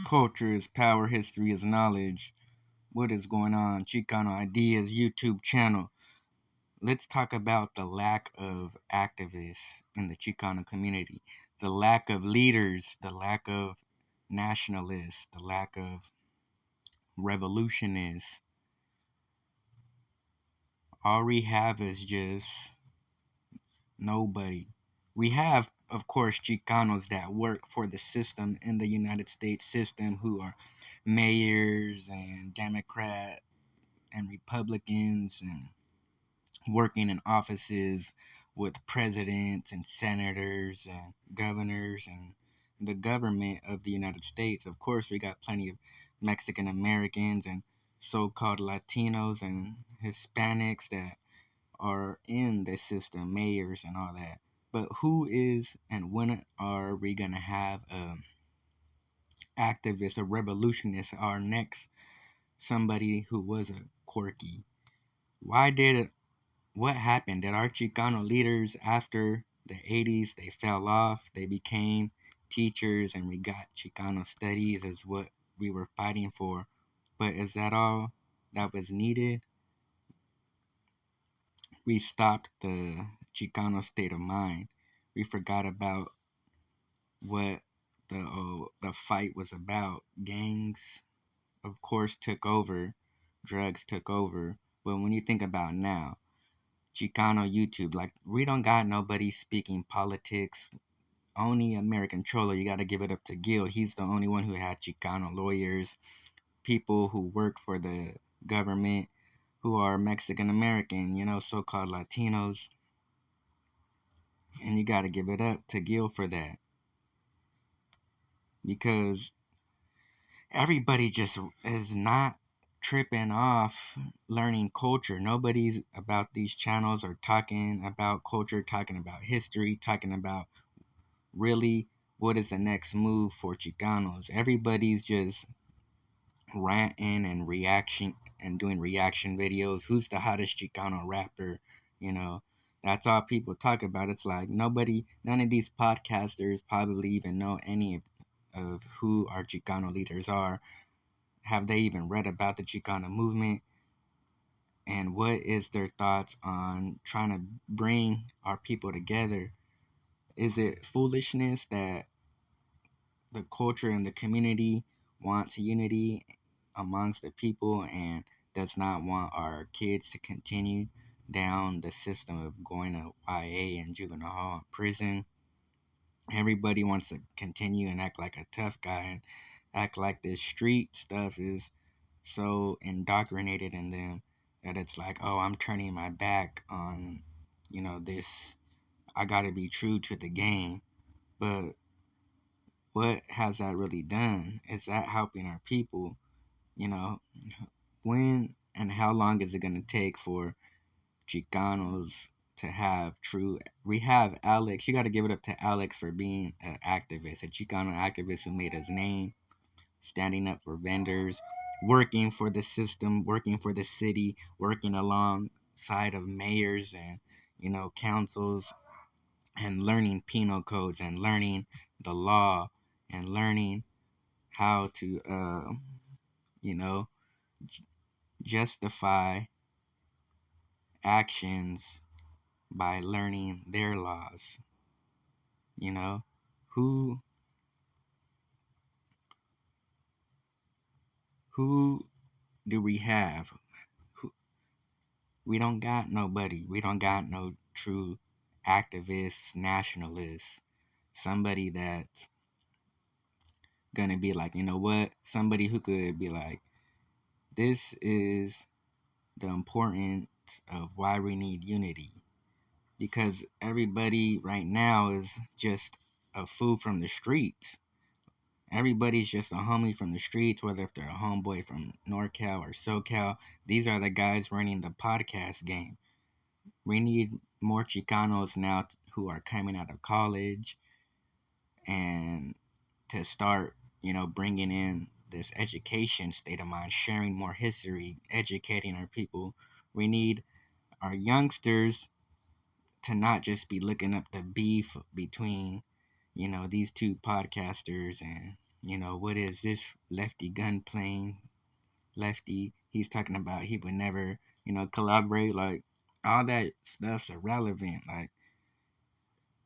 Culture is power, history is knowledge. What is going on? Chicano Ideas YouTube channel. Let's talk about the lack of activists in the Chicano community, the lack of leaders, the lack of nationalists, the lack of revolutionists. All we have is just nobody. We have, of course, Chicanos that work for the system in the United States system who are mayors and Democrat and Republicans and working in offices with presidents and senators and governors and the government of the United States. Of course, we got plenty of Mexican Americans and so called Latinos and Hispanics that are in the system, mayors and all that. But who is and when are we going to have a activist, a revolutionist, our next somebody who was a quirky? Why did it What happened? Did our Chicano leaders after the 80s they fell off? They became teachers and we got Chicano studies is what we were fighting for. But is that all that was needed? We stopped the Chicano state of mind. We forgot about what the fight was about. Gangs, of course, took over. Drugs took over. But when you think about now, Chicano YouTube. Like, we don't got nobody speaking politics. Only American Cholo, you got to give it up to Gil. He's the only one who had Chicano lawyers, people who work for the government, who are Mexican American, so called Latinos. And you got to give it up to Gil for that. Because everybody just is not tripping off learning culture. Nobody's about these channels are talking about culture, talking about history, talking about really what is the next move for Chicanos. Everybody's just ranting and reaction and doing reaction videos. Who's the hottest Chicano rapper? You know, that's all people talk about. It's like none of these podcasters probably even know any of who our Chicano leaders are. Have they even read about the Chicano movement? And what is their thoughts on trying to bring our people together? Is it foolishness that the culture and the community wants unity amongst the people and does not want our kids to continue down the system of going to YA and juvenile hall and prison? Everybody wants to continue and act like a tough guy and act like this street stuff is so indoctrinated in them that it's like, oh, I'm turning my back on, this. I got to be true to the game. But what has that really done? Is that helping our people? You know, when and how long is it going to take for Chicanos to have true? We have Alex. You got to give it up to Alex for being an activist, a Chicano activist who made his name, standing up for vendors, working for the system, working for the city, working alongside of mayors and councils, and learning penal codes and learning the law and learning how to you know justify actions by learning their laws. Who who do we have? Who, we don't got nobody. We don't got no true activists, nationalists, somebody that's gonna be like, you know what, somebody who could be like, this is the importance of why we need unity. Because everybody right now is just a fool from the streets. Everybody's just a homie from the streets, whether if they're a homeboy from NorCal or SoCal. These are the guys running the podcast game. We need more Chicanos now who are coming out of college and to start, bringing in this education state of mind, sharing more history, educating our people. We need our youngsters to not just be looking up the beef between, these two podcasters and What is this lefty gun playing? Lefty, he's talking about he would never, collaborate. Like, all that stuff's irrelevant. Like,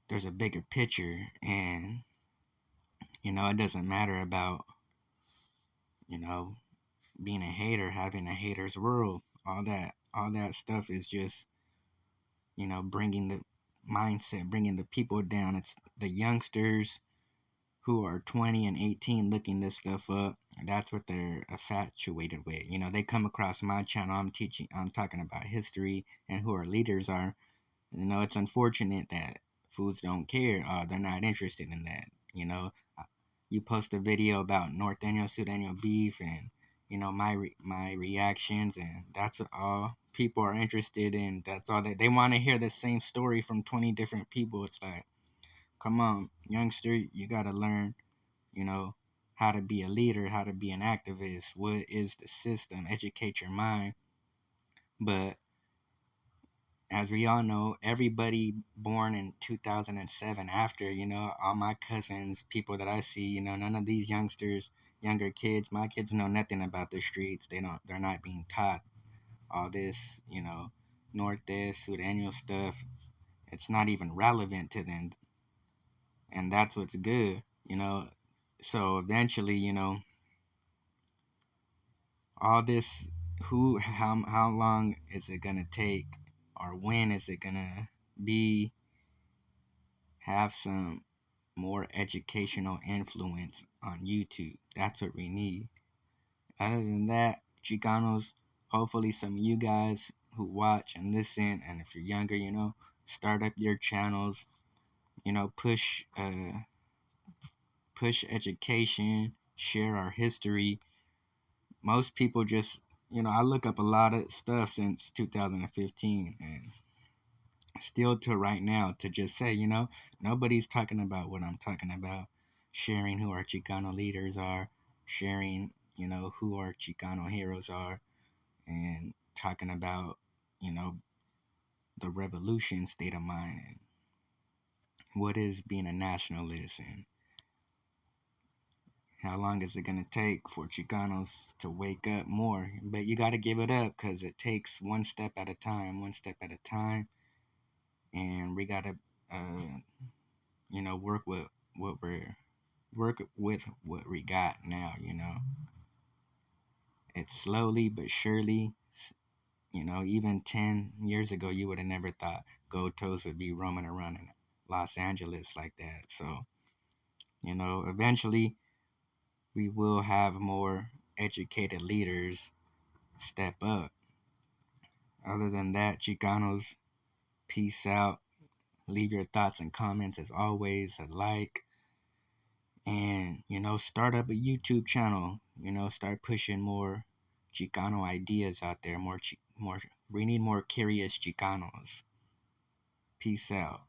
there's a bigger picture, and, it doesn't matter about, you know, being a hater, having a hater's world. All that stuff is just, bringing the mindset, bringing the people down. It's the youngsters who are 20 and 18 looking this stuff up. That's what they're infatuated with. They come across my channel. I'm talking about history and who our leaders are. It's unfortunate that fools don't care. They're not interested in that. Uh, you post a video about North Daniel, South Daniel beef, and my reactions, and that's all people are interested in. That's all they want to hear the same story from 20 different people. It's like, come on, youngster, you gotta learn, you know, how to be a leader, how to be an activist. What is the system? Educate your mind. But as we all know, everybody born in 2007 after, all my cousins, people that I see, none of these youngsters, younger kids, my kids know nothing about the streets. They're not being taught all this, Northeast, Sudanio stuff. It's not even relevant to them. And that's what's good, So eventually, all this, how long is it gonna take, or when is it gonna be, have some more educational influence on YouTube? That's what we need. Other than that, Chicanos, hopefully some of you guys who watch and listen, and if you're younger, start up your channels, push education, share our history. Most people just, I look up a lot of stuff since 2015, and still to right now, to just say, nobody's talking about what I'm talking about. Sharing who our Chicano leaders are, sharing, who our Chicano heroes are, and talking about, you know, the revolution state of mind, and what is being a nationalist, and how long is it going to take for Chicanos to wake up more. But you got to give it up, because it takes one step at a time, and we got to, uh, work with what we're work with what we got now. It's slowly but surely. Even 10 years ago, you would have never thought Gold Toes would be roaming around in Los Angeles like that. So, eventually we will have more educated leaders step up. Other than that, Chicanos, peace out. Leave your thoughts and comments as always, a like, and start up a YouTube channel. Start pushing more Chicano ideas out there. More. We need more curious Chicanos. Peace out.